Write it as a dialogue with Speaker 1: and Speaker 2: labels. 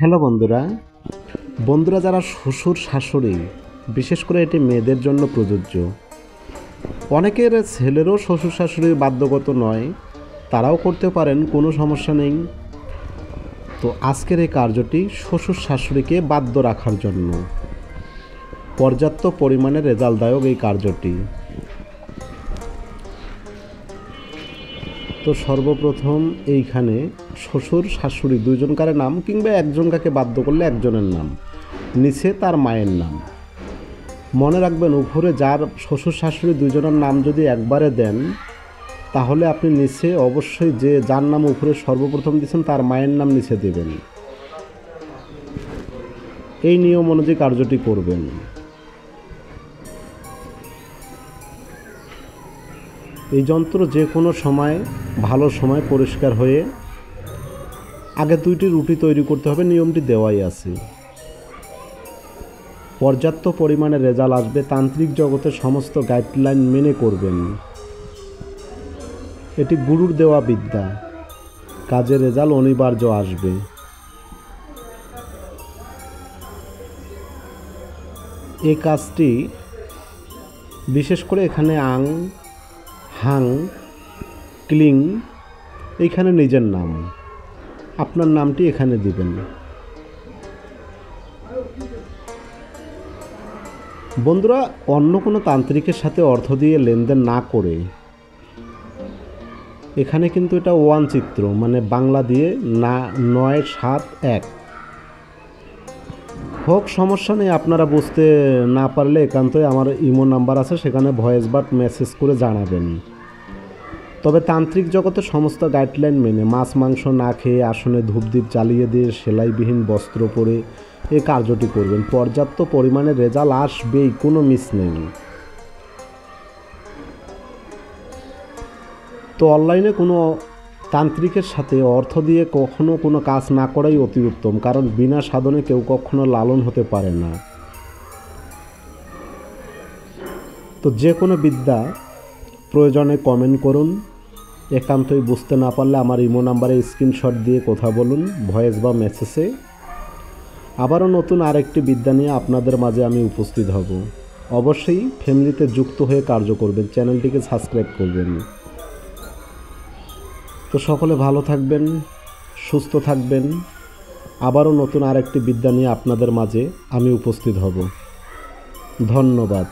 Speaker 1: Hello বন্ধুরা, যারা শ্বশুর শাশুড়ি, বিশেষ করে এটি মেয়েদের জন্য প্রযোজ্য। অনেকের ছেলেরও শ্বশুর শাশুড়ি বাধ্যগত নয়, তারাও করতে পারেন, কোনো সমস্যা নেই। তো আজকের এই কার্যটি শ্বশুর শাশুড়িকে বাধ্য রাখার জন্য পর্যাপ্ত পরিমাণে রেজাল্টদায়ক এই কার্যটি। তো সর্বপ্রথম এইখানে শ্বশুর শাশুড়ি দুইজনকার নাম কিংবা একজনকাকে বাধ্য করলে একজনের নাম, নিচে তার মায়ের নাম। মনে রাখবেন, উপরে যার শ্বশুর শাশুড়ি দুইজনের নাম যদি একবারে দেন, তাহলে আপনি নিচে অবশ্যই যার নাম উপরে সর্বপ্রথম দিচ্ছেন তার মায়ের নাম নিচে দেবেন। এই নিয়ম অনুযায়ী কার্যটি করবেন। এই যন্ত্র যে কোনো সময় ভালো সময় পরিষ্কার হয়ে আগে 2টি রুটি তৈরি করতে হবে, নিয়মটি দেওয়াই আছে। পর্যাপ্ত পরিমাণে রেজাল্ট আসবে, তান্ত্রিক জগতের সমস্ত গাইডলাইন মেনে করবেন। এটি গুরুর দেওয়া বিদ্যা, কাজের রেজাল্ট অনিবার্য আসবে। এই কাজটি বিশেষ করে এখানে আং, হাং, ক্লিং, এইখানে নিজের নাম, আপনার নামটি এখানে দিবেন। বন্ধুরা, অন্য কোনো তান্ত্রিকের সাথে অর্থ দিয়ে লেনদেন না করে, এখানে কিন্তু এটা 1 চিত্র, মানে বাংলা দিয়ে 971 হোক, সমস্যা নেই। আপনারা বুঝতে না পারলে একান্তই আমার ইমো নাম্বার আছে, সেখানে ভয়েস বা মেসেজ করে জানাবেন। তবে তান্ত্রিক জগতের সমস্ত গাইডলাইন মেনে, মাছ মাংস না খেয়ে, আসনে ধূপদীপ জ্বালিয়ে দিয়ে, সেলাইবিহীন বস্ত্র পরে এই কার্যটি করবেন। পর্যাপ্ত পরিমাণে রেজাল্ট আসবেই, কোনো মিস নেই। তো অনলাইনে কোনো তান্ত্রিকের সাথে অর্থ দিয়ে কখনো কোনো কাজ না করাই অতি উত্তম, কারণ বিনা সাধনে কেউ কখনো লালন হতে পারে না। তো যে কোনো বিদ্যা প্রয়োজনে কমেন্ট করুন। একান্তই বুঝতে না পারলে আমার ইমো নাম্বারে স্ক্রিনশট দিয়ে কথা বলুন, ভয়েস বা মেসেজে। আবারও নতুন আরেকটি বিদ্যা নিয়ে আপনাদের মাঝে আমি উপস্থিত হব। অবশ্যই ফ্যামিলিতে যুক্ত হয়ে কার্য করবেন, চ্যানেলটিকে সাবস্ক্রাইব করবেন। তো সকলে ভালো থাকবেন, সুস্থ থাকবেন। আবারও নতুন আরেকটি বিদ্যা নিয়ে আপনাদের মাঝে আমি উপস্থিত হব। ধন্যবাদ।